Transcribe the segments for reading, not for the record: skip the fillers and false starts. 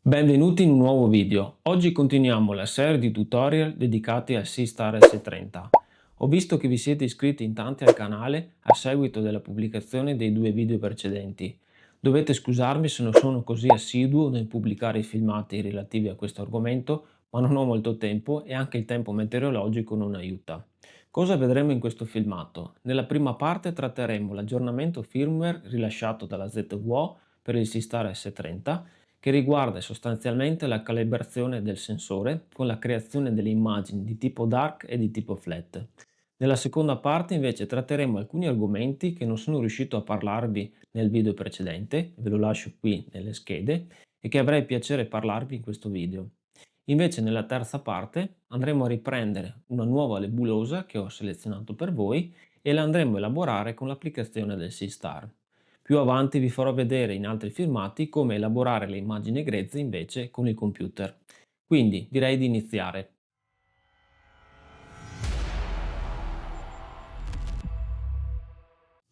Benvenuti in un nuovo video. Oggi continuiamo la serie di tutorial dedicati al SeaStar S30. Ho visto che vi siete iscritti in tanti al canale a seguito della pubblicazione dei due video precedenti. Dovete scusarmi se non sono così assiduo nel pubblicare i filmati relativi a questo argomento, ma non ho molto tempo e anche il tempo meteorologico non aiuta. Cosa vedremo in questo filmato? Nella prima parte tratteremo l'aggiornamento firmware rilasciato dalla ZWO per il SeaStar S30, che riguarda sostanzialmente la calibrazione del sensore con la creazione delle immagini di tipo dark e di tipo flat. Nella seconda parte invece tratteremo alcuni argomenti che non sono riuscito a parlarvi nel video precedente, ve lo lascio qui nelle schede, e che avrei piacere parlarvi in questo video. Invece nella terza parte andremo a riprendere una nuova nebulosa che ho selezionato per voi e la andremo a elaborare con l'applicazione del SeaStar. Più avanti vi farò vedere in altri filmati come elaborare le immagini grezze invece con il computer. Quindi direi di iniziare.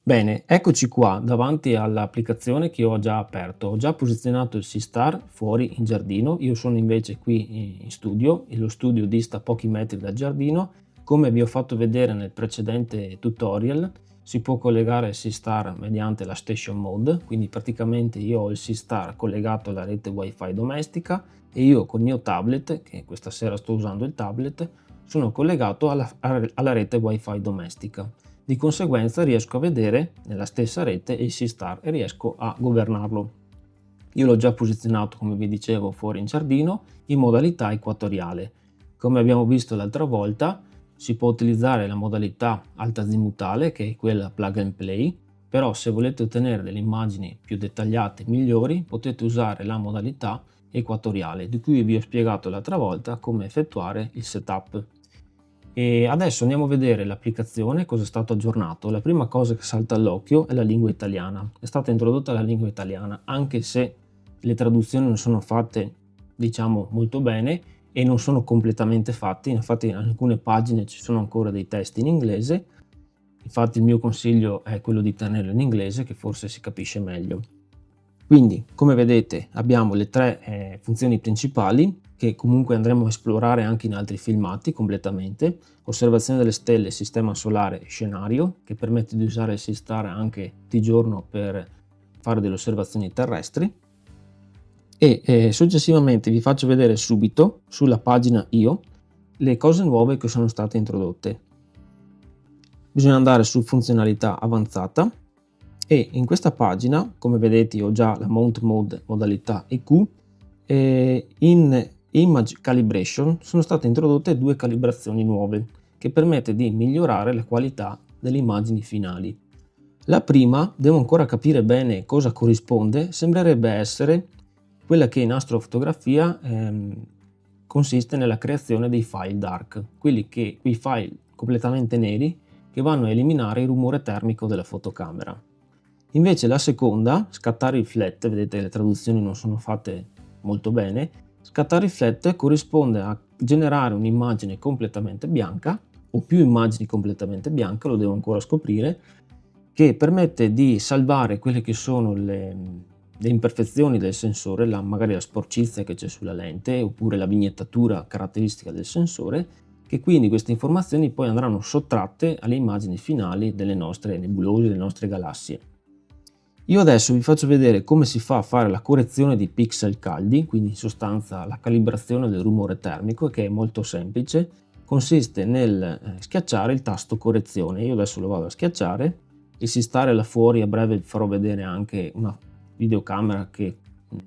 Bene, eccoci qua davanti all'applicazione che ho già aperto. Ho già posizionato il SeaStar fuori in giardino, io sono invece qui in studio e lo studio dista pochi metri dal giardino. Come vi ho fatto vedere nel precedente tutorial, si può collegare il SeaStar mediante la Station Mode, quindi praticamente io ho il SeaStar collegato alla rete Wi-Fi domestica e io col mio tablet, che questa sera sto usando il tablet, sono collegato alla rete Wi-Fi domestica. Di conseguenza riesco a vedere nella stessa rete il SeaStar e riesco a governarlo. Io l'ho già posizionato, come vi dicevo, fuori in giardino in modalità equatoriale. Come abbiamo visto l'altra volta, si può utilizzare la modalità alta-azimutale, che è quella plug and play, però se volete ottenere delle immagini più dettagliate, migliori, potete usare la modalità equatoriale, di cui vi ho spiegato l'altra volta come effettuare il setup. E adesso andiamo a vedere l'applicazione, cosa è stato aggiornato. La prima cosa che salta all'occhio è la lingua italiana. È stata introdotta la lingua italiana, anche se le traduzioni non sono fatte, diciamo, molto bene e non sono completamente fatte. Infatti in alcune pagine ci sono ancora dei testi in inglese. Infatti il mio consiglio è quello di tenerlo in inglese, che forse si capisce meglio. Quindi, come vedete, abbiamo le tre funzioni principali che comunque andremo a esplorare anche in altri filmati completamente: osservazione delle stelle, sistema solare e scenario, che permette di usare il SeaStar anche di giorno per fare delle osservazioni terrestri, e successivamente vi faccio vedere subito sulla pagina Io le cose nuove che sono state introdotte. Bisogna andare su funzionalità avanzata e in questa pagina, come vedete, ho già la Mount Mode modalità EQ e in Image Calibration sono state introdotte due calibrazioni nuove che permette di migliorare la qualità delle immagini finali. La prima, devo ancora capire bene cosa corrisponde, sembrerebbe essere quella che in astrofotografia consiste nella creazione dei file dark, quei file completamente neri che vanno a eliminare il rumore termico della fotocamera. Invece la seconda, scattare il flat, vedete le traduzioni non sono fatte molto bene, scattare il flat corrisponde a generare un'immagine completamente bianca o più immagini completamente bianche, lo devo ancora scoprire, che permette di salvare quelle che sono le imperfezioni del sensore, magari la sporcizia che c'è sulla lente oppure la vignettatura caratteristica del sensore, che quindi queste informazioni poi andranno sottratte alle immagini finali delle nostre nebulose, delle nostre galassie. Io adesso vi faccio vedere come si fa a fare la correzione di pixel caldi, quindi in sostanza la calibrazione del rumore termico, che è molto semplice. Consiste nel schiacciare il tasto correzione. Io adesso lo vado a schiacciare, il SeaStar là fuori, a breve vi farò vedere anche una videocamera che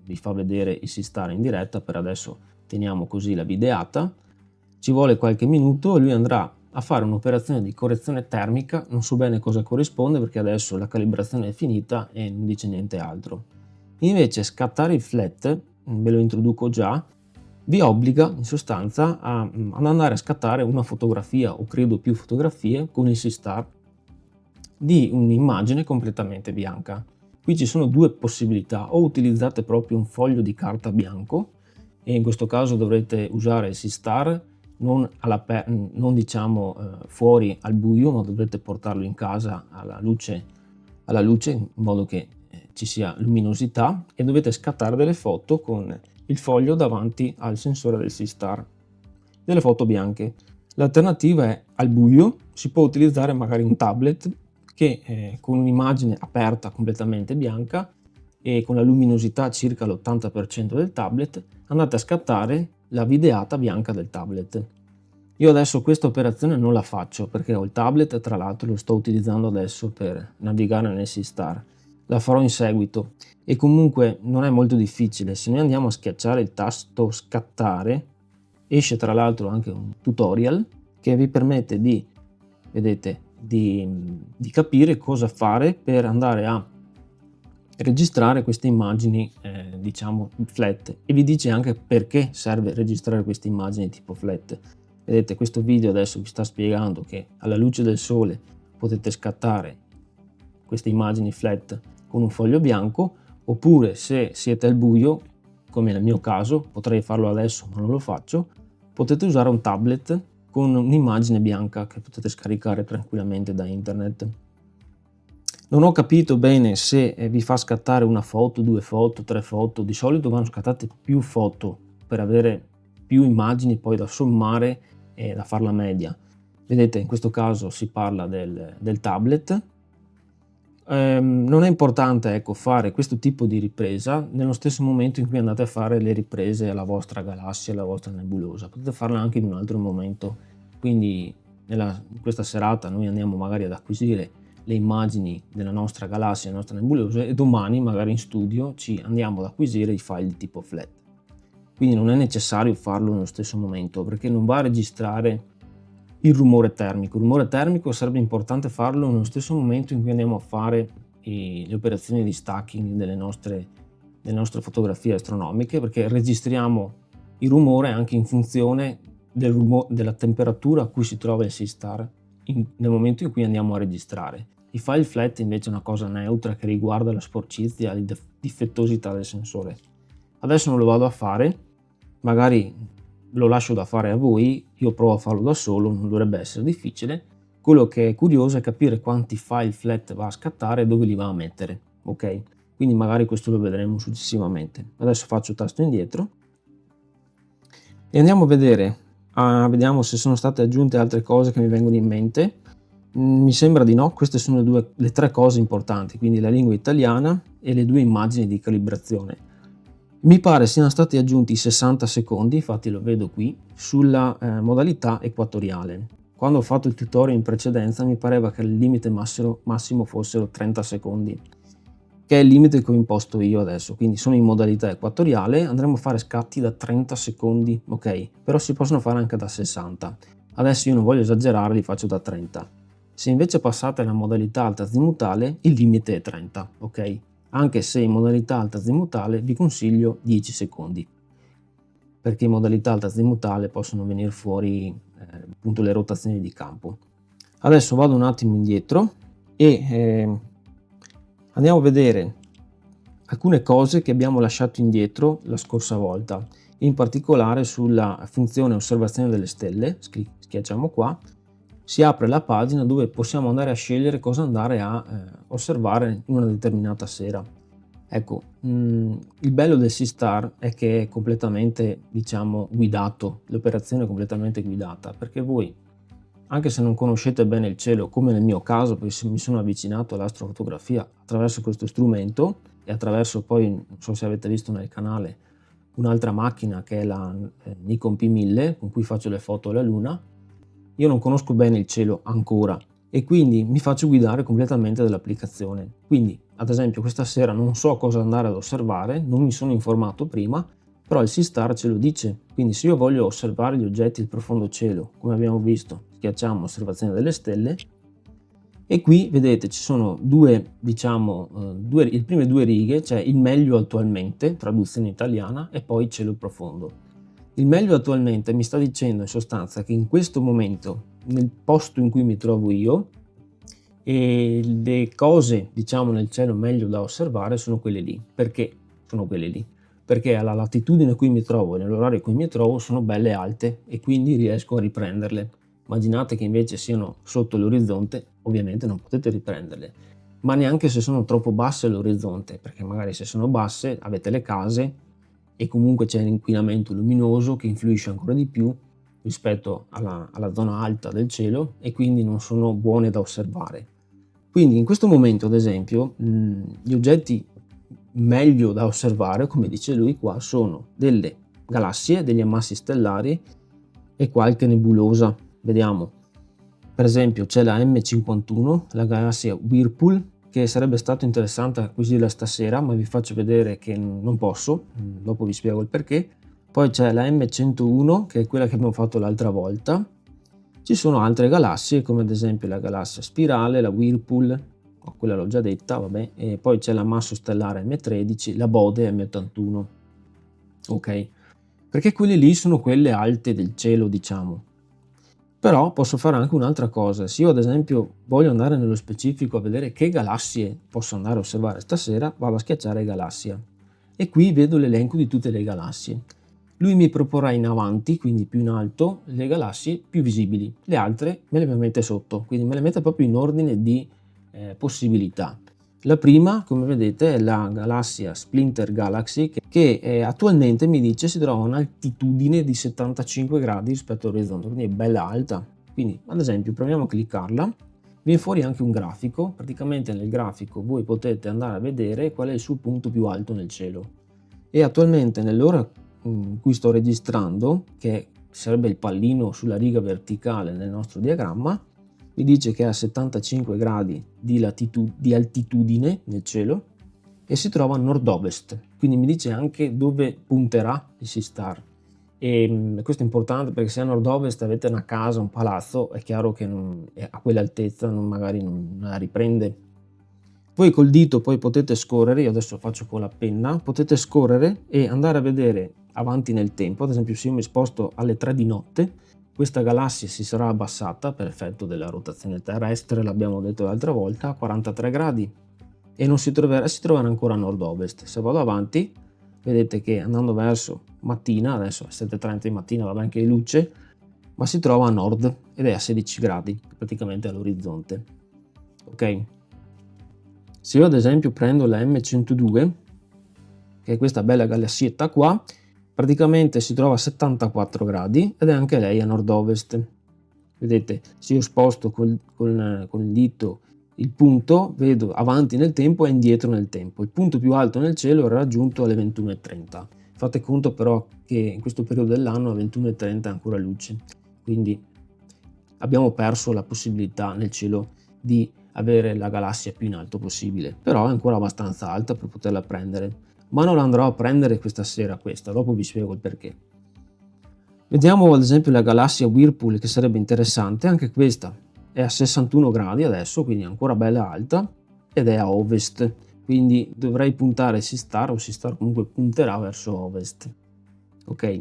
vi fa vedere il SeaStar in diretta. Per adesso teniamo così la videata. Ci vuole qualche minuto e lui andrà a fare un'operazione di correzione termica. Non so bene cosa corrisponde perché adesso la calibrazione è finita e non dice niente altro. Invece scattare il flat, ve lo introduco già, vi obbliga in sostanza ad andare a scattare una fotografia o credo più fotografie con il SeaStar di un'immagine completamente bianca. Qui ci sono due possibilità: o utilizzate proprio un foglio di carta bianco e in questo caso dovrete usare il SeaStar non diciamo fuori al buio, ma dovrete portarlo in casa alla luce in modo che ci sia luminosità, e dovete scattare delle foto con il foglio davanti al sensore del SeaStar. Delle foto bianche. L'alternativa è al buio, si può utilizzare magari un tablet che con un'immagine aperta completamente bianca e con la luminosità circa l'80% del tablet andate a scattare la videata bianca del tablet. Io adesso questa operazione non la faccio perché ho il tablet, tra l'altro lo sto utilizzando adesso per navigare nel SeaStar. La farò in seguito e comunque non è molto difficile. Se noi andiamo a schiacciare il tasto scattare, esce tra l'altro anche un tutorial che vi permette di, vedete, di capire cosa fare per andare a registrare queste immagini diciamo flat, e vi dice anche perché serve registrare queste immagini tipo flat. Vedete, questo video adesso vi sta spiegando che alla luce del sole potete scattare queste immagini flat con un foglio bianco, oppure se siete al buio, come nel mio caso, potrei farlo adesso ma non lo faccio, potete usare un tablet con un'immagine bianca che potete scaricare tranquillamente da internet. Non ho capito bene se vi fa scattare una foto, 2 foto, 3 foto. Di solito vanno scattate più foto per avere più immagini poi da sommare e da fare la media. Vedete, in questo caso si parla del tablet. Non è importante, ecco, fare questo tipo di ripresa nello stesso momento in cui andate a fare le riprese alla vostra galassia, alla vostra nebulosa. Potete farla anche in un altro momento. Quindi in questa serata noi andiamo magari ad acquisire le immagini della nostra galassia, della nostra nebulosa, e domani magari in studio ci andiamo ad acquisire i file di tipo flat. Quindi non è necessario farlo nello stesso momento perché non va a registrare il rumore termico. Il rumore termico sarebbe importante farlo nello stesso momento in cui andiamo a fare le operazioni di stacking delle nostre fotografie astronomiche, perché registriamo il rumore anche in funzione della temperatura a cui si trova il SeaStar nel momento in cui andiamo a registrare. I file flat invece è una cosa neutra che riguarda la sporcizia e la difettosità del sensore. Adesso non lo vado a fare, magari lo lascio da fare a voi, io provo a farlo da solo, non dovrebbe essere difficile. Quello che è curioso è capire quanti file flat va a scattare e dove li va a mettere, ok? Quindi magari questo lo vedremo successivamente. Adesso faccio tasto indietro e andiamo a vedere, vediamo se sono state aggiunte altre cose che mi vengono in mente. Mi sembra di no. Queste sono le 3 cose importanti, quindi la lingua italiana e le 2 immagini di calibrazione. Mi pare siano stati aggiunti 60 secondi, infatti lo vedo qui, sulla modalità equatoriale. Quando ho fatto il tutorial in precedenza mi pareva che il limite massimo fossero 30 secondi, che è il limite che ho imposto io adesso, quindi sono in modalità equatoriale, andremo a fare scatti da 30 secondi, ok? Però si possono fare anche da 60. Adesso io non voglio esagerare, li faccio da 30. Se invece passate alla modalità alta azimutale, il limite è 30, ok? Anche se in modalità alta azimutale vi consiglio 10 secondi, perché in modalità alta azimutale possono venire fuori appunto le rotazioni di campo. Adesso vado un attimo indietro e andiamo a vedere alcune cose che abbiamo lasciato indietro la scorsa volta, in particolare sulla funzione osservazione delle stelle. Schiacciamo qua, si apre la pagina dove possiamo andare a scegliere cosa andare a osservare in una determinata sera. Ecco, il bello del SeaStar è che è completamente, diciamo, guidato, l'operazione è completamente guidata, perché voi, anche se non conoscete bene il cielo, come nel mio caso, perché mi sono avvicinato all'astrofotografia attraverso questo strumento e attraverso poi, non so se avete visto nel canale, un'altra macchina che è la Nikon P1000 con cui faccio le foto alla luna. Io non conosco bene il cielo ancora e quindi mi faccio guidare completamente dall'applicazione. Quindi, ad esempio, questa sera non so cosa andare ad osservare, non mi sono informato prima, però il SeaStar ce lo dice. Quindi se io voglio osservare gli oggetti del profondo cielo, come abbiamo visto, schiacciamo osservazione delle stelle e qui vedete ci sono le prime 2 righe, c'è il meglio attualmente, traduzione italiana, e poi cielo profondo. Il meglio attualmente mi sta dicendo in sostanza che in questo momento, nel posto in cui mi trovo io, e le cose, diciamo, nel cielo meglio da osservare sono quelle lì. Perché sono quelle lì? Perché alla latitudine a cui mi trovo e nell'orario a cui mi trovo sono belle alte e quindi riesco a riprenderle. Immaginate che invece siano sotto l'orizzonte, ovviamente non potete riprenderle, ma neanche se sono troppo basse all'orizzonte, perché magari se sono basse avete le case e comunque c'è l'inquinamento luminoso che influisce ancora di più rispetto alla zona alta del cielo e quindi non sono buone da osservare. Quindi in questo momento, ad esempio, gli oggetti meglio da osservare, come dice lui qua, sono delle galassie, degli ammassi stellari e qualche nebulosa. Vediamo, per esempio c'è la M51, la galassia Whirlpool, che sarebbe stato interessante acquisirla stasera, ma vi faccio vedere che non posso, dopo vi spiego il perché. Poi c'è la M101, che è quella che abbiamo fatto l'altra volta. Ci sono altre galassie, come ad esempio la galassia Spirale, la Whirlpool, quella l'ho già detta, vabbè, e poi c'è l'ammasso stellare M13, la Bode M81. Ok, perché quelle lì sono quelle alte del cielo, diciamo. Però posso fare anche un'altra cosa. Se io ad esempio voglio andare nello specifico a vedere che galassie posso andare a osservare stasera, vado a schiacciare galassia e qui vedo l'elenco di tutte le galassie. Lui mi proporrà in avanti, quindi più in alto, le galassie più visibili, le altre me le mette sotto, quindi me le mette proprio in ordine di possibilità. La prima, come vedete, è la galassia Splinter Galaxy che attualmente mi dice si trova a un'altitudine di 75 gradi rispetto all'orizzonte, quindi è bella alta. Quindi ad esempio proviamo a cliccarla, viene fuori anche un grafico, praticamente nel grafico voi potete andare a vedere qual è il suo punto più alto nel cielo e attualmente nell'ora in cui sto registrando, che sarebbe il pallino sulla riga verticale nel nostro diagramma, mi dice che ha 75 gradi di altitudine nel cielo e si trova a nord-ovest, quindi mi dice anche dove punterà il Seastar. E questo è importante perché se a nord-ovest avete una casa, un palazzo, è chiaro che a quell'altezza magari non la riprende. Voi col dito poi potete scorrere, io adesso faccio con la penna, potete scorrere e andare a vedere avanti nel tempo. Ad esempio se io mi sposto alle 3 di notte, questa galassia si sarà abbassata per effetto della rotazione terrestre, l'abbiamo detto l'altra volta, a 43 gradi e si troverà ancora a nord-ovest. Se vado avanti, vedete che andando verso mattina, adesso è 7:30 di mattina, va anche di luce, ma si trova a nord ed è a 16 gradi, praticamente all'orizzonte. Ok? Se io ad esempio prendo la M102, che è questa bella gallassietta qua, praticamente si trova a 74 gradi ed è anche lei a nord-ovest. Vedete, se io sposto con il dito il punto, vedo avanti nel tempo e indietro nel tempo. Il punto più alto nel cielo era raggiunto alle 21:30. Fate conto però che in questo periodo dell'anno alle 21:30 è ancora luce, quindi abbiamo perso la possibilità nel cielo di avere la galassia più in alto possibile, però è ancora abbastanza alta per poterla prendere. Ma non la andrò a prendere questa sera questa, dopo vi spiego il perché. Vediamo ad esempio la galassia Whirlpool, che sarebbe interessante, anche questa è a 61 gradi adesso, quindi ancora bella alta, ed è a ovest, quindi dovrei puntare Seastar, o Seastar comunque punterà verso ovest. Ok,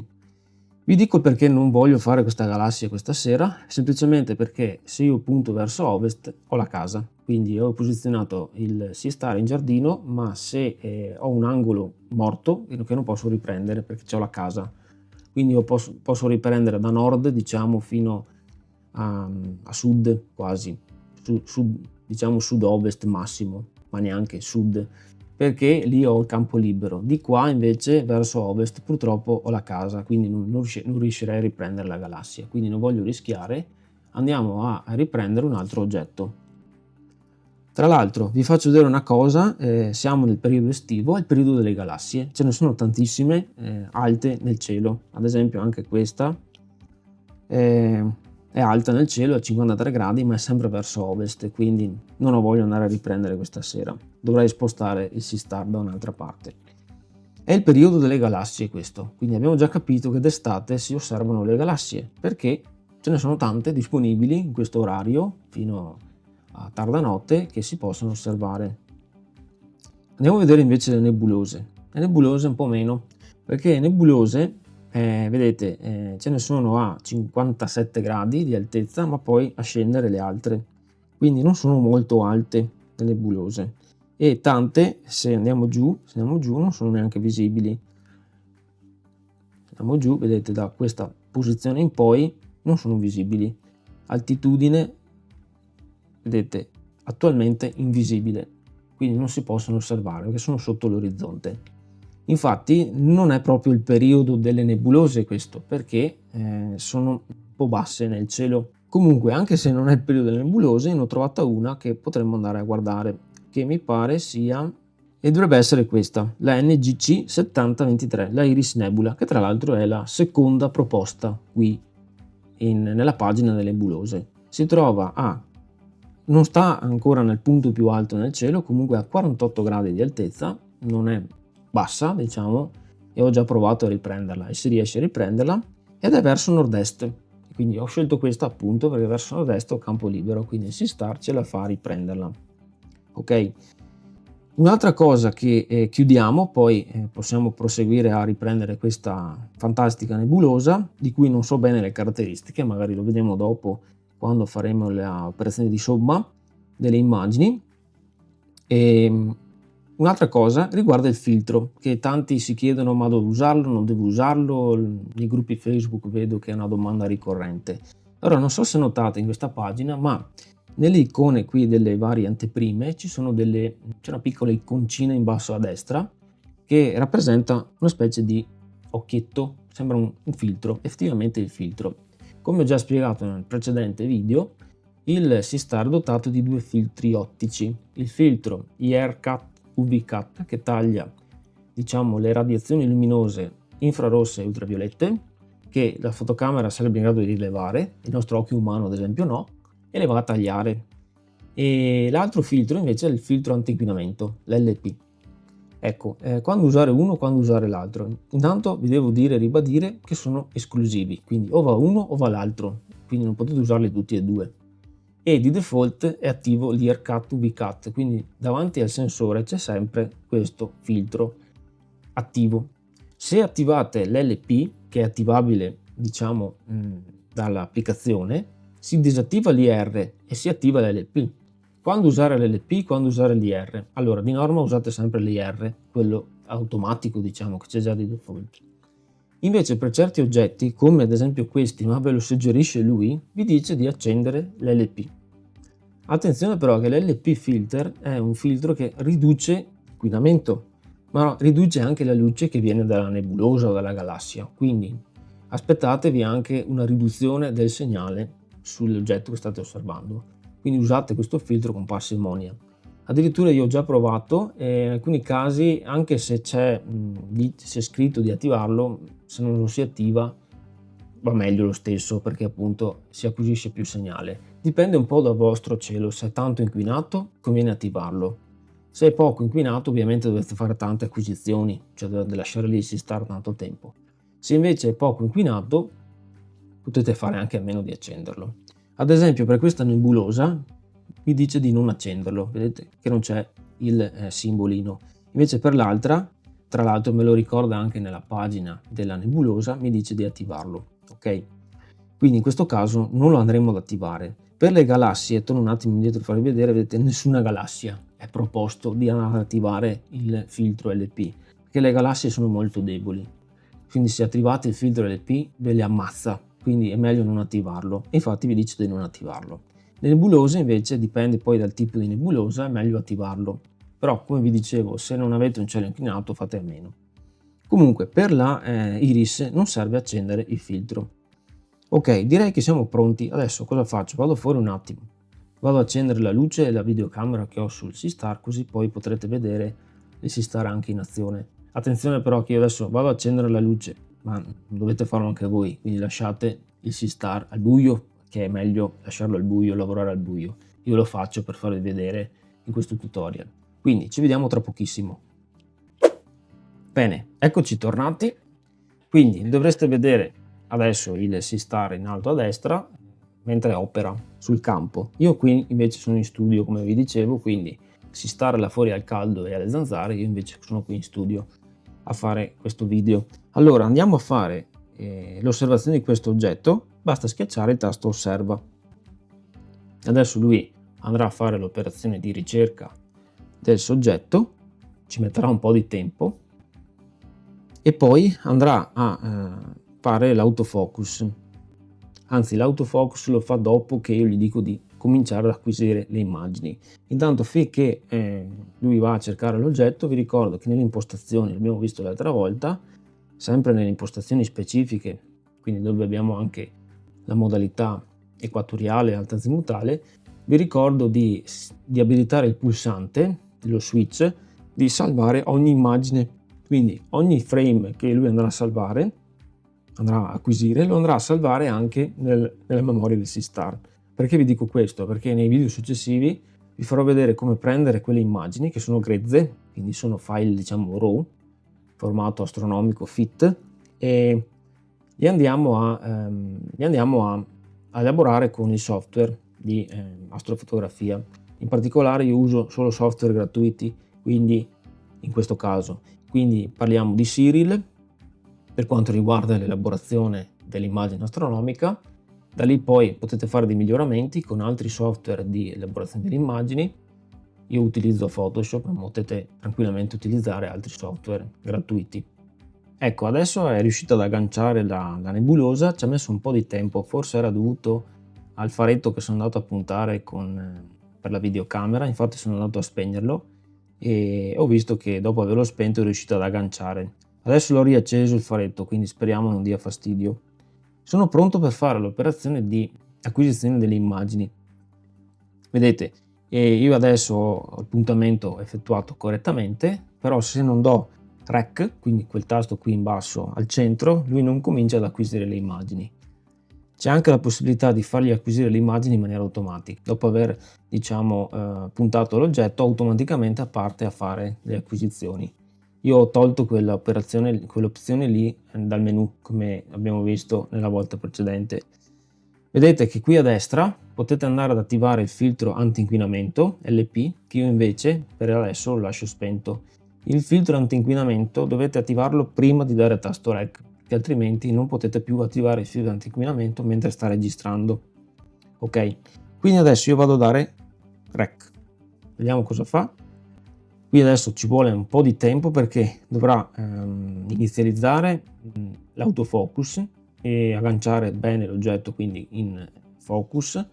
vi dico perché non voglio fare questa galassia questa sera, semplicemente perché se io punto verso ovest ho la casa, quindi ho posizionato il Seastar in giardino, ma se ho un angolo morto che non posso riprendere perché ho la casa, quindi io posso riprendere da nord, diciamo, fino a sud quasi, diciamo sud-ovest massimo, ma neanche sud, perché lì ho il campo libero. Di qua invece verso ovest purtroppo ho la casa, quindi non riuscirei a riprendere la galassia, quindi non voglio rischiare. Andiamo a riprendere un altro oggetto. Tra l'altro vi faccio vedere una cosa, siamo nel periodo estivo, è il periodo delle galassie, ce ne sono tantissime alte nel cielo, ad esempio anche questa è alta nel cielo a 53 gradi ma è sempre verso ovest, quindi non ho voglia di andare a riprendere questa sera, dovrei spostare il Seastar da un'altra parte. È il periodo delle galassie questo, quindi abbiamo già capito che d'estate si osservano le galassie perché ce ne sono tante disponibili in questo orario fino a tarda notte che si possono osservare. Andiamo a vedere invece le nebulose un po' meno, perché nebulose vedete ce ne sono a 57 gradi di altezza, ma poi a scendere le altre, quindi non sono molto alte le nebulose e tante se andiamo giù non sono neanche visibili. Andiamo giù, vedete, da questa posizione in poi non sono visibili. Altitudine, vedete, attualmente invisibile, quindi non si possono osservare perché sono sotto l'orizzonte. Infatti non è proprio il periodo delle nebulose questo, perché sono un po' basse nel cielo. Comunque, anche se non è il periodo delle nebulose, ne ho trovata una che potremmo andare a guardare, che mi pare sia, e dovrebbe essere questa, la NGC 7023, la Iris Nebula, che tra l'altro è la seconda proposta qui nella pagina delle nebulose. Si trova non sta ancora nel punto più alto nel cielo, comunque a 48 gradi di altezza, non è bassa, diciamo, e ho già provato a riprenderla e si riesce a riprenderla, ed è verso nord-est. Quindi ho scelto questa appunto perché verso nord-est ho campo libero, quindi il Seastar ce la fa a riprenderla. Ok. Un'altra cosa che chiudiamo, poi possiamo proseguire a riprendere questa fantastica nebulosa, di cui non so bene le caratteristiche, magari lo vedremo dopo quando faremo l'operazione di somma delle immagini. E un'altra cosa riguarda il filtro, che tanti si chiedono: ma devo usarlo, non devo usarlo? Nei gruppi Facebook vedo che è una domanda ricorrente. Allora, non so se notate in questa pagina, ma nelle icone qui delle varie anteprime c'è una piccola iconcina in basso a destra che rappresenta una specie di occhietto, sembra un filtro, effettivamente il filtro. Come ho già spiegato nel precedente video, il Seastar è dotato di due filtri ottici, il filtro IR-Cut UV-Cut che taglia, diciamo, le radiazioni luminose infrarosse e ultraviolette che la fotocamera sarebbe in grado di rilevare, il nostro occhio umano ad esempio no, e le va a tagliare. E l'altro filtro invece è il filtro anti-inquinamento, l'LP. Ecco, quando usare uno, quando usare l'altro. Intanto vi devo ribadire che sono esclusivi, quindi o va uno o va l'altro, quindi non potete usarli tutti e due. E di default è attivo l'Ear Cut UV Cut, quindi davanti al sensore c'è sempre questo filtro attivo. Se attivate l'LP, che è attivabile, diciamo, dall'applicazione, si disattiva l'IR e si attiva l'LP. Quando usare l'LP, quando usare l'IR? Allora, di norma usate sempre l'IR, quello automatico, diciamo, che c'è già di default. Invece per certi oggetti, come ad esempio questi, ma ve lo suggerisce lui, vi dice di accendere l'LP. Attenzione però che l'LP filter è un filtro che riduce l'inquinamento, ma riduce anche la luce che viene dalla nebulosa o dalla galassia, quindi aspettatevi anche una riduzione del segnale sull'oggetto che state osservando. Quindi usate questo filtro con parsimonia. Addirittura io ho già provato e in alcuni casi, anche se c'è scritto di attivarlo, se non lo si attiva va meglio lo stesso, perché appunto si acquisisce più segnale. Dipende un po' dal vostro cielo, se è tanto inquinato conviene attivarlo, se è poco inquinato ovviamente dovete fare tante acquisizioni, cioè dovete lasciare lì si stare tanto tempo. Se invece è poco inquinato potete fare anche a meno di accenderlo. Ad esempio per questa nebulosa vi dice di non accenderlo, vedete che non c'è il simbolino. Invece per l'altra, tra l'altro me lo ricorda anche nella pagina della nebulosa, mi dice di attivarlo, ok? Quindi in questo caso non lo andremo ad attivare. Per le galassie, torno un attimo indietro per farvi vedere, vedete nessuna galassia è proposto di andare ad attivare il filtro LP, perché le galassie sono molto deboli, quindi se attivate il filtro LP ve le ammazza, quindi è meglio non attivarlo, infatti vi dice di non attivarlo. Le nebulose invece dipende poi dal tipo di nebulosa, è meglio attivarlo, però come vi dicevo se non avete un cielo inclinato fate a meno. Comunque per la Iris non serve accendere il filtro. Ok, direi che siamo pronti. Adesso cosa faccio? Vado fuori un attimo, vado ad accendere la luce e la videocamera che ho sul Seastar, così poi potrete vedere il Seastar anche in azione. Attenzione però che io adesso vado ad accendere la luce, ma dovete farlo anche voi, quindi lasciate il Seastar al buio, che è meglio lasciarlo al buio, lavorare al buio. Io lo faccio per farvi vedere in questo tutorial. Quindi ci vediamo tra pochissimo. Bene, eccoci tornati. Quindi dovreste vedere adesso il Seastar in alto a destra mentre opera sul campo. Io qui invece sono in studio, come vi dicevo, quindi Seastar là fuori al caldo e alle zanzare, io invece sono qui in studio a fare questo video. Allora andiamo a fare l'osservazione di questo oggetto, basta schiacciare il tasto osserva. Adesso lui andrà a fare l'operazione di ricerca del soggetto, ci metterà un po' di tempo e poi andrà a fare l'autofocus. Anzi, l'autofocus lo fa dopo che io gli dico di cominciare ad acquisire le immagini. Intanto finché lui va a cercare l'oggetto, vi ricordo che nelle impostazioni, l'abbiamo visto l'altra volta, sempre nelle impostazioni specifiche, quindi dove abbiamo anche la modalità equatoriale e alta azimutale, vi ricordo di abilitare il pulsante, lo switch, di salvare ogni immagine, quindi ogni frame che lui andrà a salvare, andrà a acquisire, lo andrà a salvare anche nella memoria del SeaStar. Perché vi dico questo? Perché nei video successivi vi farò vedere come prendere quelle immagini che sono grezze, quindi sono file diciamo RAW, formato astronomico FIT, e li andiamo a elaborare con il software di astrofotografia. In particolare io uso solo software gratuiti, quindi in questo caso quindi parliamo di Siril per quanto riguarda l'elaborazione dell'immagine astronomica. Da lì poi potete fare dei miglioramenti con altri software di elaborazione delle immagini. Io utilizzo Photoshop, ma potete tranquillamente utilizzare altri software gratuiti. Ecco, adesso è riuscito ad agganciare la nebulosa, ci ha messo un po' di tempo, forse era dovuto al faretto che sono andato a puntare per la videocamera, infatti sono andato a spegnerlo e ho visto che dopo averlo spento è riuscito ad agganciare. Adesso l'ho riacceso il faretto, quindi speriamo non dia fastidio. Sono pronto per fare l'operazione di acquisizione delle immagini. Vedete, io adesso ho il puntamento effettuato correttamente, però se non do REC, quindi quel tasto qui in basso al centro, lui non comincia ad acquisire le immagini. C'è anche la possibilità di fargli acquisire le immagini in maniera automatica. Dopo aver puntato l'oggetto, automaticamente parte a fare le acquisizioni. Io ho tolto quell'opzione lì dal menu, come abbiamo visto nella volta precedente. Vedete che qui a destra potete andare ad attivare il filtro anti-inquinamento LP, che io invece per adesso lo lascio spento. Il filtro anti-inquinamento dovete attivarlo prima di dare tasto REC, perché altrimenti non potete più attivare il filtro anti-inquinamento mentre sta registrando. Ok, quindi adesso io vado a dare REC, vediamo cosa fa. Qui adesso ci vuole un po' di tempo perché dovrà inizializzare l'autofocus e agganciare bene l'oggetto quindi in focus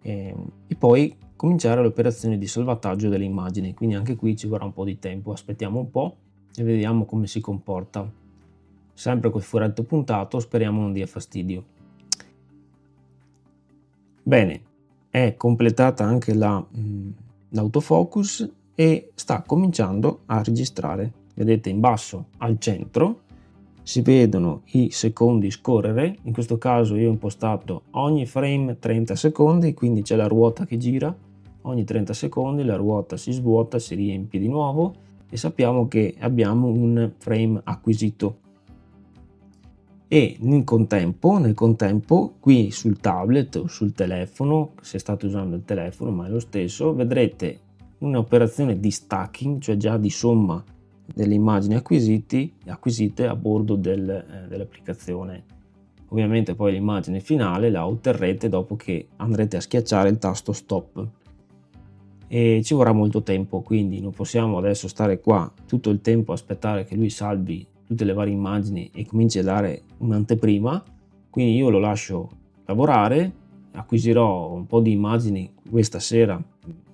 e poi cominciare l'operazione di salvataggio delle immagini, quindi anche qui ci vorrà un po' di tempo. Aspettiamo un po' e vediamo come si comporta. Sempre col furetto puntato, speriamo non dia fastidio. Bene, è completata anche l'autofocus e sta cominciando a registrare. Vedete in basso al centro si vedono i secondi scorrere. In questo caso io ho impostato ogni frame 30 secondi, quindi c'è la ruota che gira, ogni 30 secondi la ruota si svuota, si riempie di nuovo e sappiamo che abbiamo un frame acquisito. E nel contempo qui sul tablet o sul telefono, se state usando il telefono ma è lo stesso, vedrete un'operazione di stacking, cioè già di somma delle immagini acquisite a bordo dell'applicazione. Ovviamente poi l'immagine finale la otterrete dopo che andrete a schiacciare il tasto stop e ci vorrà molto tempo, quindi non possiamo adesso stare qua tutto il tempo a aspettare che lui salvi tutte le varie immagini e cominci a dare un'anteprima. Quindi io lo lascio lavorare, acquisirò un po' di immagini questa sera,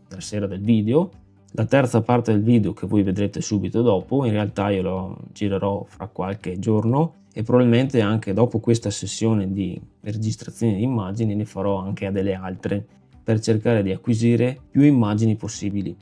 la sera del video. La terza parte del video che voi vedrete subito dopo, in realtà io lo girerò fra qualche giorno e probabilmente anche dopo questa sessione di registrazione di immagini ne farò anche delle altre per cercare di acquisire più immagini possibili.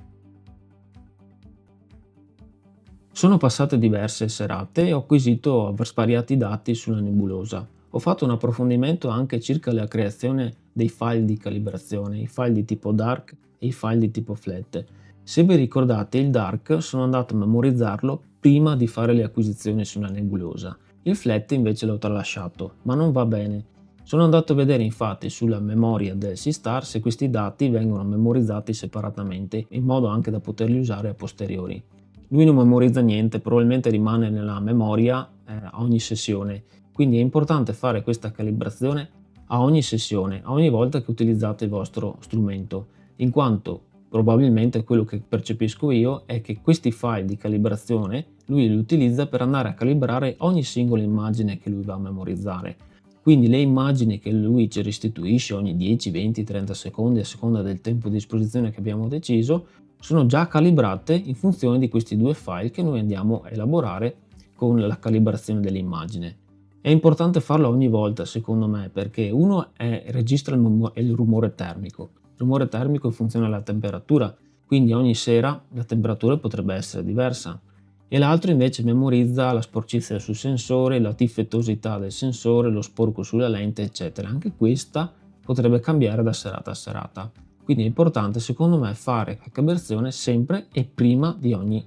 Sono passate diverse serate e ho acquisito svariati dati sulla nebulosa. Ho fatto un approfondimento anche circa la creazione dei file di calibrazione, i file di tipo dark e i file di tipo flat. Se vi ricordate, il dark sono andato a memorizzarlo prima di fare le acquisizioni sulla nebulosa. Il flat invece l'ho tralasciato, ma non va bene. Sono andato a vedere infatti sulla memoria del SeaStar se questi dati vengono memorizzati separatamente, in modo anche da poterli usare a posteriori. Lui non memorizza niente, probabilmente rimane nella memoria a ogni sessione, quindi è importante fare questa calibrazione a ogni sessione, a ogni volta che utilizzate il vostro strumento, in quanto probabilmente quello che percepisco io è che questi file di calibrazione lui li utilizza per andare a calibrare ogni singola immagine che lui va a memorizzare. quindi le immagini che lui ci restituisce ogni 10, 20, 30 secondi a seconda del tempo di esposizione che abbiamo deciso sono già calibrate in funzione di questi due file che noi andiamo a elaborare con la calibrazione dell'immagine. È importante farlo ogni volta, secondo me, perché uno registra il rumore termico. Il rumore termico funziona alla temperatura, quindi ogni sera la temperatura potrebbe essere diversa. E l'altro invece memorizza la sporcizia sul sensore, la difettosità del sensore, lo sporco sulla lente, eccetera. Anche questa potrebbe cambiare da serata a serata. Quindi è importante, secondo me, fare la calibrazione sempre e prima di ogni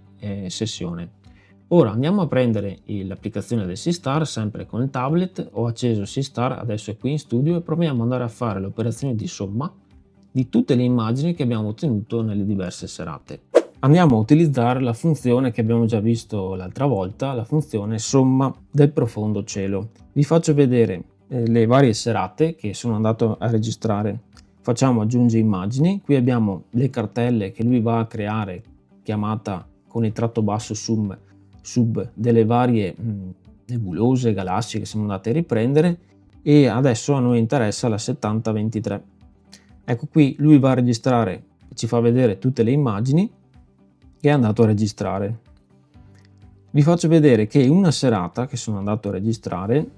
sessione. Ora andiamo a prendere l'applicazione del SeeStar sempre con il tablet. Ho acceso SeeStar, adesso è qui in studio, e proviamo ad andare a fare l'operazione di somma di tutte le immagini che abbiamo ottenuto nelle diverse serate. Andiamo a utilizzare la funzione che abbiamo già visto l'altra volta, la funzione somma del profondo cielo. Vi faccio vedere le varie serate che sono andato a registrare. Facciamo aggiungi immagini, qui abbiamo le cartelle che lui va a creare, chiamata con il tratto basso sub delle varie nebulose, galassie che siamo andati a riprendere, e adesso a noi interessa la 7023. Ecco, qui lui va a registrare, ci fa vedere tutte le immagini che è andato a registrare. Vi faccio vedere che in una serata che sono andato a registrare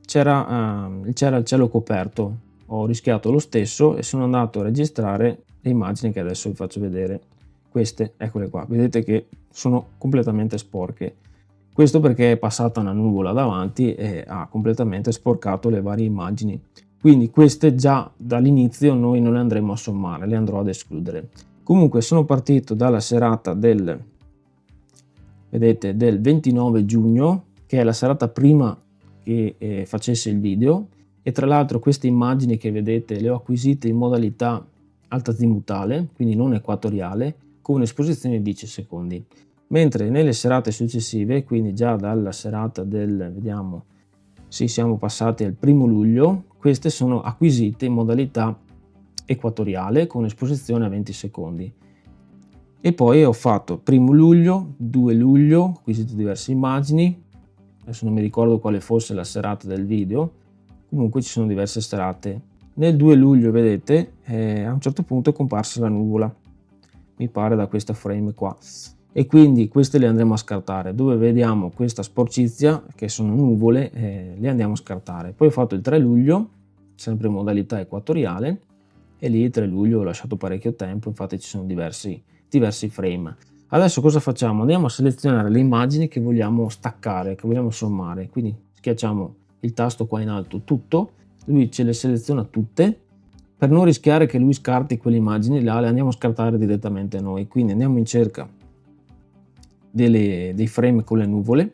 c'era il cielo coperto. Ho rischiato lo stesso e sono andato a registrare le immagini che adesso vi faccio vedere. Queste, eccole qua, vedete che sono completamente sporche. Questo perché è passata una nuvola davanti e ha completamente sporcato le varie immagini. Quindi queste già dall'inizio noi non le andremo a sommare, le andrò ad escludere. Comunque sono partito dalla serata del 29 giugno, che è la serata prima che facesse il video, e tra l'altro queste immagini che vedete le ho acquisite in modalità altazimutale, quindi non equatoriale, con un'esposizione di 10 secondi. Mentre nelle serate successive, quindi già dalla serata siamo passati al 1 luglio, queste sono acquisite in modalità equatoriale con esposizione a 20 secondi. E poi ho fatto 1 luglio, 2 luglio, ho acquisito diverse immagini, adesso non mi ricordo quale fosse la serata del video, comunque ci sono diverse serate. Nel 2 luglio vedete a un certo punto è comparsa la nuvola, mi pare da questa frame qua, e quindi queste le andremo a scartare. Dove vediamo questa sporcizia che sono nuvole, le andiamo a scartare. Poi ho fatto il 3 luglio, sempre in modalità equatoriale, e lì il 3 luglio ho lasciato parecchio tempo, infatti ci sono diversi frame. Adesso cosa facciamo? Andiamo a selezionare le immagini che vogliamo staccare, che vogliamo sommare, quindi schiacciamo il tasto qua in alto tutto, lui ce le seleziona tutte. Per non rischiare che lui scarti quelle immagini là, le andiamo a scartare direttamente noi, quindi andiamo in cerca dei frame con le nuvole,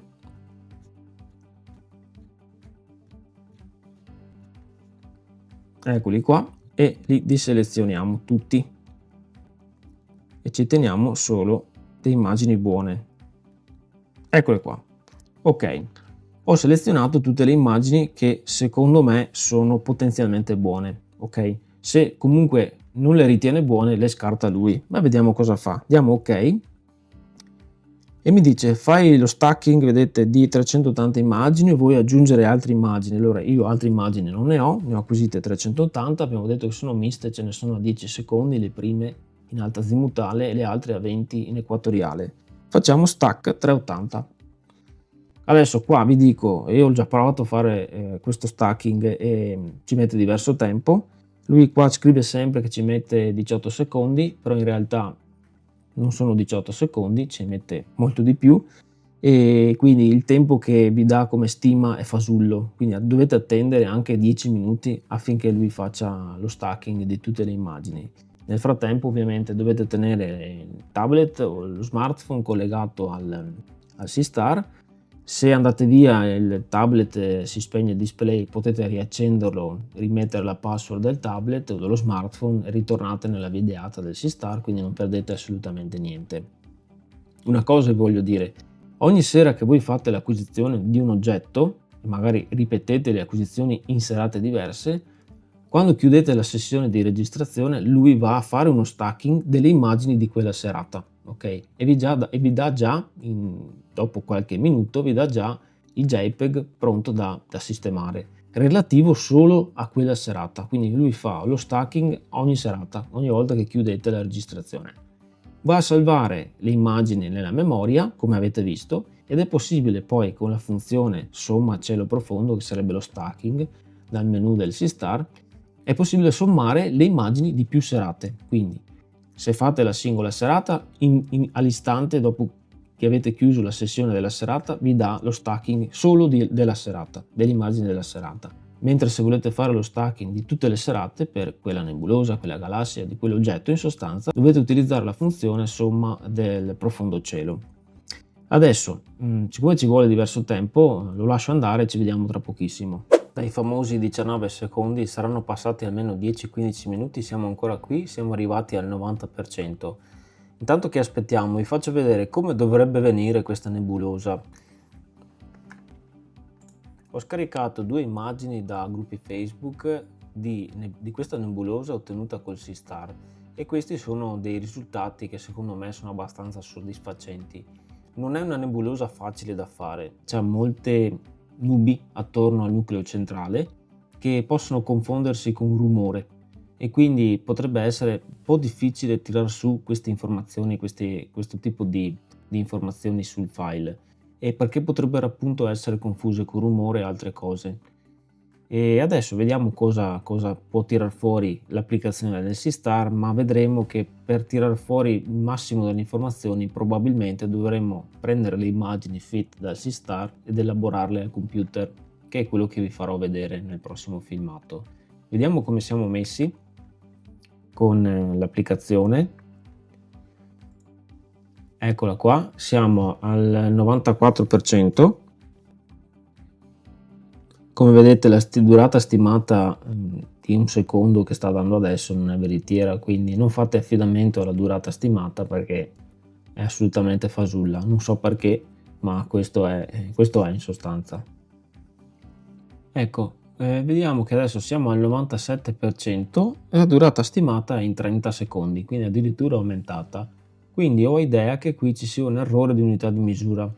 eccoli qua, e li diselezioniamo tutti e ci teniamo solo le immagini buone. Eccole qua. Ok, ho selezionato tutte le immagini che secondo me sono potenzialmente buone. Ok, se comunque non le ritiene buone le scarta lui, ma vediamo cosa fa. Diamo ok e mi dice fai lo stacking, vedete, di 380 immagini o vuoi aggiungere altre immagini. Allora io altre immagini non ne ho acquisite 380, abbiamo detto che sono miste, ce ne sono a 10 secondi, le prime in alta azimutale e le altre a 20 in equatoriale. Facciamo stack 380. Adesso qua vi dico, io ho già provato a fare questo stacking e ci mette diverso tempo. Lui qua scrive sempre che ci mette 18 secondi, però in realtà non sono 18 secondi, ci mette molto di più, e quindi il tempo che vi dà come stima è fasullo, quindi dovete attendere anche 10 minuti affinché lui faccia lo stacking di tutte le immagini. Nel frattempo ovviamente dovete tenere il tablet o lo smartphone collegato al SeeStar. Se andate via il tablet si spegne il display, potete riaccenderlo, rimettere la password del tablet o dello smartphone e ritornate nella videata del SeeStar, quindi non perdete assolutamente niente. Una cosa vi voglio dire, ogni sera che voi fate l'acquisizione di un oggetto, e magari ripetete le acquisizioni in serate diverse, quando chiudete la sessione di registrazione lui va a fare uno stacking delle immagini di quella serata, ok? E vi dà già dopo qualche minuto vi dà già il JPEG pronto da sistemare, relativo solo a quella serata. Quindi lui fa lo stacking ogni serata, ogni volta che chiudete la registrazione. Va a salvare le immagini nella memoria, come avete visto, ed è possibile poi con la funzione somma cielo profondo, che sarebbe lo stacking, dal menu del SeaStar, è possibile sommare le immagini di più serate. Quindi se fate la singola serata, all'istante dopo che avete chiuso la sessione della serata vi dà lo stacking solo della serata, delle immagini della serata. Mentre se volete fare lo stacking di tutte le serate per quella nebulosa, quella galassia, di quell'oggetto in sostanza, dovete utilizzare la funzione somma del profondo cielo. Adesso, siccome ci vuole diverso tempo, lo lascio andare e ci vediamo tra pochissimo. Dai famosi 19 secondi saranno passati almeno 10-15 minuti, siamo ancora qui, siamo arrivati al 90%. Intanto che aspettiamo, vi faccio vedere come dovrebbe venire questa nebulosa. Ho scaricato 2 immagini da gruppi Facebook di questa nebulosa ottenuta col SeaStar e questi sono dei risultati che secondo me sono abbastanza soddisfacenti. Non è una nebulosa facile da fare, c'è molte nubi attorno al nucleo centrale che possono confondersi con un rumore e quindi potrebbe essere un po' difficile tirar su queste informazioni, questo tipo di informazioni sul file, e perché potrebbero appunto essere confuse con rumore e altre cose. E adesso vediamo cosa può tirar fuori l'applicazione del SeaStar, ma vedremo che per tirar fuori il massimo delle informazioni probabilmente dovremo prendere le immagini fit dal SeaStar ed elaborarle al computer, che è quello che vi farò vedere nel prossimo filmato. Vediamo come siamo messi con l'applicazione. Eccola qua, siamo al 94%. Come vedete la durata stimata di un secondo che sta dando adesso non è veritiera, quindi non fate affidamento alla durata stimata perché è assolutamente fasulla, non so perché, ma questo è in sostanza. Ecco, vediamo che adesso siamo al 97% e la durata stimata è in 30 secondi, quindi addirittura aumentata. Quindi ho idea che qui ci sia un errore di unità di misura,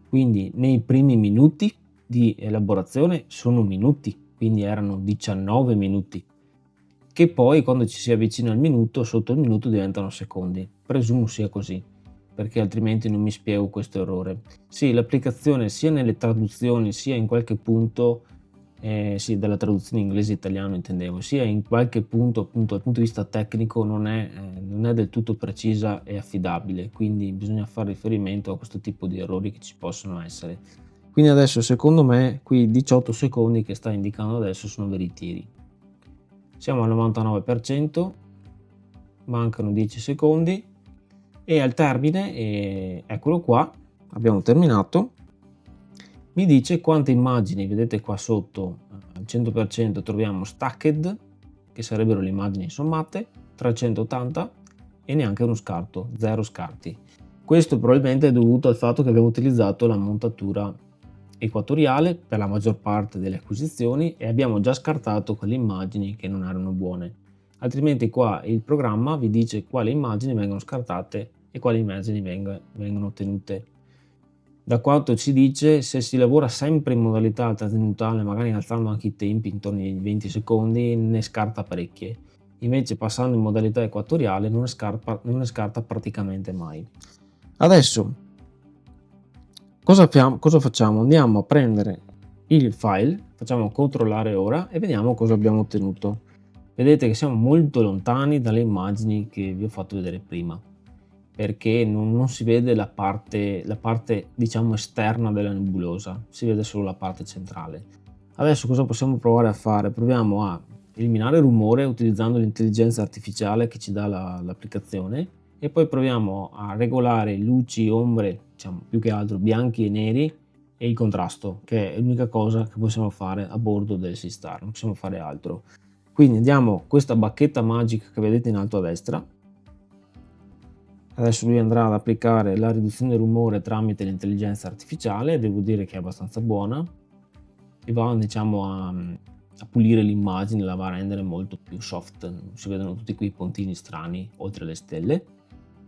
quindi nei primi minuti di elaborazione sono minuti, quindi erano 19 minuti, che poi quando ci si avvicina al minuto, sotto il minuto diventano secondi. Presumo sia così, perché altrimenti non mi spiego questo errore. Sì, l'applicazione sia nelle traduzioni sia in qualche punto, sì, della traduzione inglese-italiano intendevo, sia in qualche punto appunto dal punto di vista tecnico non è del tutto precisa e affidabile, quindi bisogna fare riferimento a questo tipo di errori che ci possono essere. Quindi adesso secondo me qui 18 secondi che sta indicando adesso sono veritieri. Siamo al 99%, mancano 10 secondi e al termine, eccolo qua, abbiamo terminato. Mi dice quante immagini, vedete qua sotto al 100% troviamo stacked, che sarebbero le immagini sommate, 380 e neanche uno scarto, 0 scarti. Questo probabilmente è dovuto al fatto che abbiamo utilizzato la montatura equatoriale per la maggior parte delle acquisizioni e abbiamo già scartato quelle immagini che non erano buone. Altrimenti qua il programma vi dice quali immagini vengono scartate e quali immagini vengono ottenute. Da quanto ci dice, se si lavora sempre in modalità alta azimutale, magari alzando anche i tempi intorno ai 20 secondi, ne scarta parecchie. Invece passando in modalità equatoriale non ne scarta praticamente mai. Adesso cosa facciamo? Andiamo a prendere il file, facciamo controllare ora e vediamo cosa abbiamo ottenuto. Vedete che siamo molto lontani dalle immagini che vi ho fatto vedere prima, perché non si vede la parte diciamo esterna della nebulosa, si vede solo la parte centrale. Adesso cosa possiamo provare a fare? Proviamo a eliminare il rumore utilizzando l'intelligenza artificiale che ci dà l'applicazione e poi proviamo a regolare luci, ombre, diciamo più che altro bianchi e neri, e il contrasto, che è l'unica cosa che possiamo fare a bordo del SeaStar, non possiamo fare altro. Quindi andiamo questa bacchetta magica che vedete in alto a destra. Adesso lui andrà ad applicare la riduzione del rumore tramite l'intelligenza artificiale, devo dire che è abbastanza buona, e va diciamo a pulire l'immagine, la va a rendere molto più soft, non si vedono tutti quei puntini strani oltre le stelle.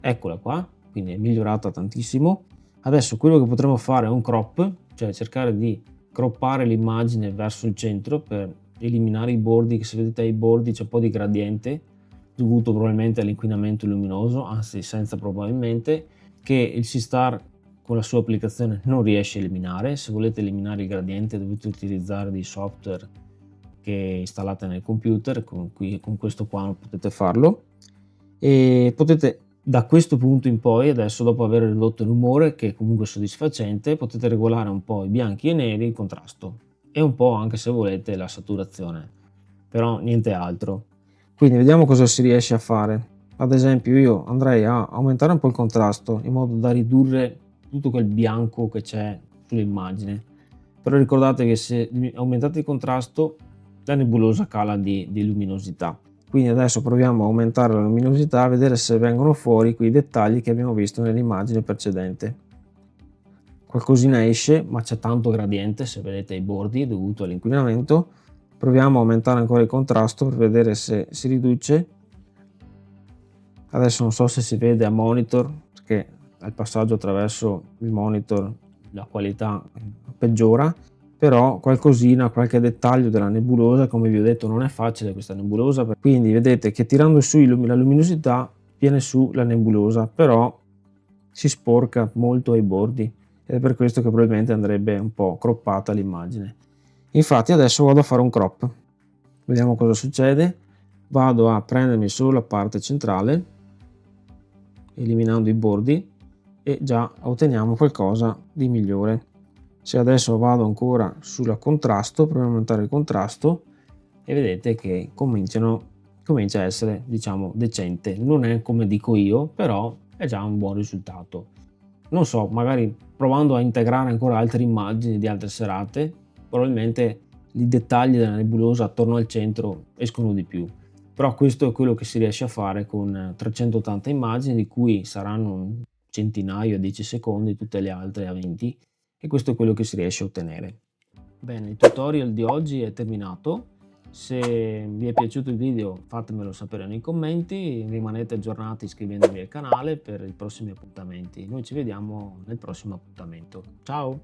Eccola qua, quindi è migliorata tantissimo. Adesso quello che potremo fare è un crop, cioè cercare di croppare l'immagine verso il centro per eliminare i bordi, che se vedete ai bordi c'è un po' di gradiente dovuto probabilmente all'inquinamento luminoso, anzi senza probabilmente, che il SeaStar con la sua applicazione non riesce a eliminare. Se volete eliminare il gradiente dovete utilizzare dei software che installate nel computer, con questo qua potete farlo, e potete da questo punto in poi, adesso dopo aver ridotto il rumore che è comunque soddisfacente, potete regolare un po' i bianchi e i neri, il contrasto e un po' anche se volete la saturazione, però niente altro. Quindi vediamo cosa si riesce a fare. Ad esempio io andrei a aumentare un po' il contrasto in modo da ridurre tutto quel bianco che c'è sull'immagine, però ricordate che se aumentate il contrasto la nebulosa cala di luminosità. Quindi adesso proviamo a aumentare la luminosità, a vedere se vengono fuori quei dettagli che abbiamo visto nell'immagine precedente. Qualcosina esce, ma c'è tanto gradiente, se vedete i bordi dovuto all'inquinamento. Proviamo a aumentare ancora il contrasto per vedere se si riduce. Adesso non so se si vede a monitor, perché al passaggio attraverso il monitor la qualità peggiora, però qualcosina, qualche dettaglio della nebulosa, come vi ho detto non è facile questa nebulosa, quindi vedete che tirando su la luminosità viene su la nebulosa, però si sporca molto ai bordi ed è per questo che probabilmente andrebbe un po' croppata l'immagine. Infatti adesso vado a fare un crop, vediamo cosa succede. Vado a prendermi solo la parte centrale eliminando i bordi e già otteniamo qualcosa di migliore. Se adesso vado ancora sul contrasto, proviamo a aumentare il contrasto e vedete che comincia a essere, diciamo, decente. Non è come dico io, però è già un buon risultato. Non so, magari provando a integrare ancora altre immagini di altre serate, probabilmente i dettagli della nebulosa attorno al centro escono di più. Però questo è quello che si riesce a fare con 380 immagini, di cui saranno un centinaio a 10 secondi, tutte le altre a 20, e questo è quello che si riesce a ottenere. Bene, il tutorial di oggi è terminato. Se vi è piaciuto il video fatemelo sapere nei commenti, rimanete aggiornati iscrivendovi al canale per i prossimi appuntamenti. Noi ci vediamo nel prossimo appuntamento. Ciao!